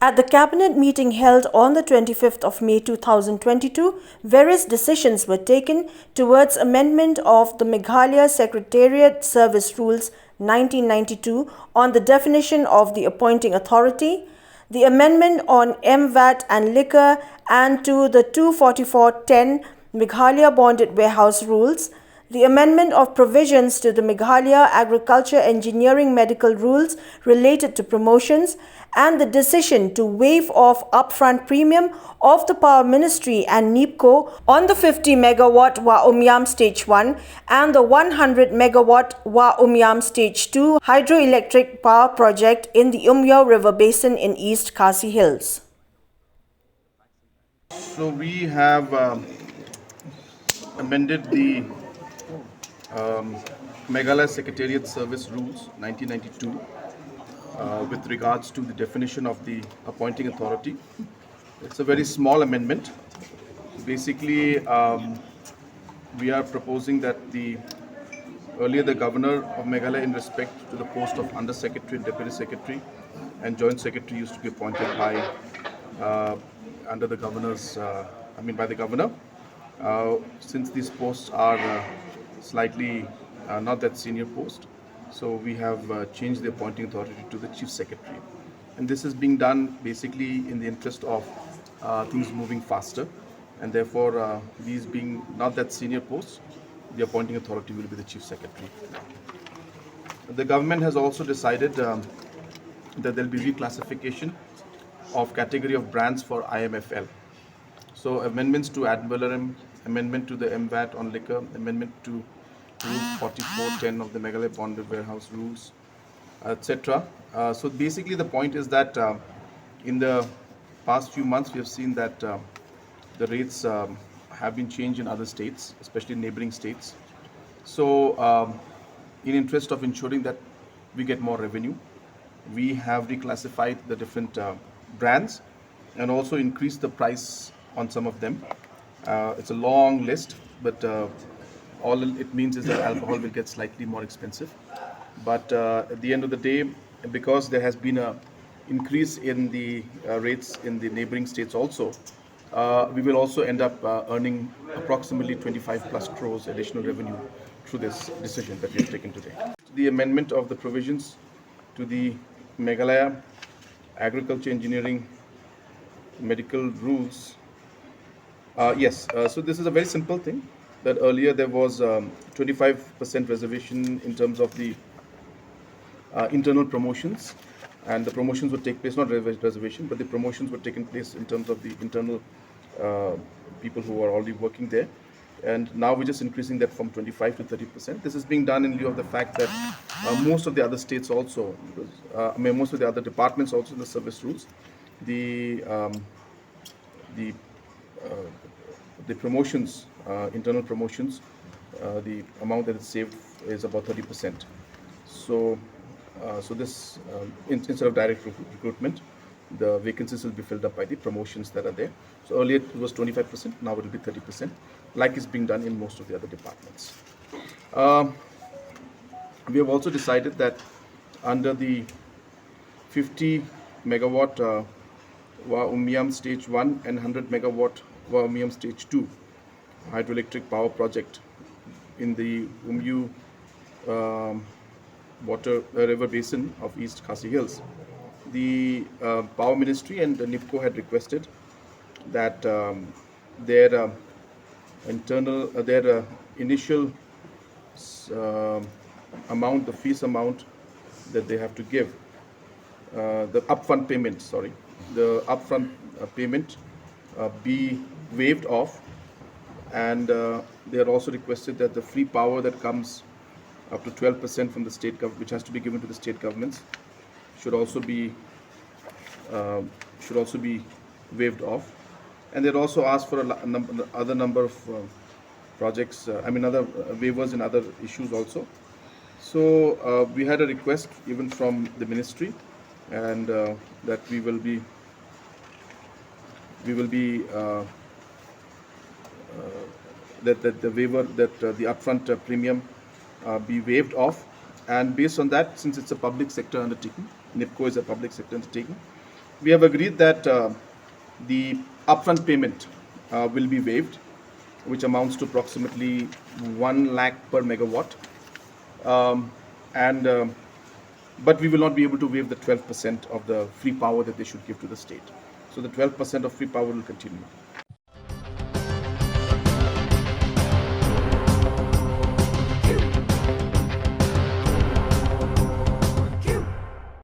At the Cabinet meeting held on the 25th of May 2022, various decisions were taken towards amendment of the Meghalaya Secretariat Sevices Rules 1992 on the definition of the appointing authority, the amendment on M Vat and Liquor, and to the 244-10 Meghalaya Bonded Warehouse Rules, the amendment of provisions to the Meghalaya Agriculture Engineering Medical Rules related to promotions, and the decision to waive off upfront premium of the Power Ministry and NEEPCO on the 50 MW Wah Umiam Stage 1 and the 100 MW Wah Umiam Stage 2 hydroelectric power project in the Umiew River Basin in East Khasi Hills. So we have amended the Meghalaya Secretariat Service Rules 1992 with regards to the definition of the appointing authority. It's a very small amendment. Basically, we are proposing that earlier the governor of Meghalaya, in respect to the post of Under Secretary and Deputy Secretary and Joint Secretary, used to be appointed by under the governor's, by the governor. Since these posts are slightly not that senior post, so we have changed the appointing authority to the Chief Secretary. And this is being done basically in the interest of things moving faster, and therefore these being not that senior posts, the appointing authority will be the Chief Secretary. The government has also decided that there will be reclassification of category of brands for IMFL. So amendments to ad valorem, amendment to the M Vat on Liquor, amendment to Rules 4410 of the Meghalaya Bonded Warehouse Rules, etc. So basically the point is that in the past few months we have seen that the rates have been changed in other states, especially neighboring states. So in interest of ensuring that we get more revenue, we have reclassified the different brands and also increased the price on some of them. It's a long list, but all it means is that alcohol will get slightly more expensive. But at the end of the day, because there has been an increase in the rates in the neighboring states also, we will also end up earning approximately 25 plus crores additional revenue through this decision that we have taken today. The amendment of the provisions to the Meghalaya Agriculture Engineering Medical Rules. So this is a very simple thing, that earlier there was 25% reservation in terms of the internal promotions, and the promotions would take place, not reservation, but the promotions were taking place in terms of the internal people who are already working there. And now we're just increasing that from 25 to 30%. This is being done in lieu of the fact that most of the other states also, most of the other departments also in the service rules, the promotions, internal promotions, the amount that is saved is about 30%. So this instead of direct recruitment, the vacancies will be filled up by the promotions that are there. So earlier it was 25%, now it will be 30%, like is being done in most of the other departments. We have also decided that under the 50 megawatt Wah Umiam Stage 1 and 100 megawatt Wah Umiam Stage 2 hydroelectric power project in the Umiew River Basin of East Khasi Hills, the Power Ministry and the NEEPCO had requested that their initial amount, the fees amount that they have to give, the upfront payment, payment be waived off, and they are also requested that the free power that comes up to 12% from the state government, which has to be given to the state governments, should also be waived off. And they also asked for other number of projects, other waivers and other issues also. So we had a request even from the ministry, and that we will be that the waiver, that the upfront premium be waived off. And based on that, since it's a public sector undertaking, NEEPCO is a public sector undertaking, we have agreed that the upfront payment will be waived, which amounts to approximately 1 lakh per megawatt. And but we will not be able to waive the 12% of the free power that they should give to the state. So the 12% of free power will continue.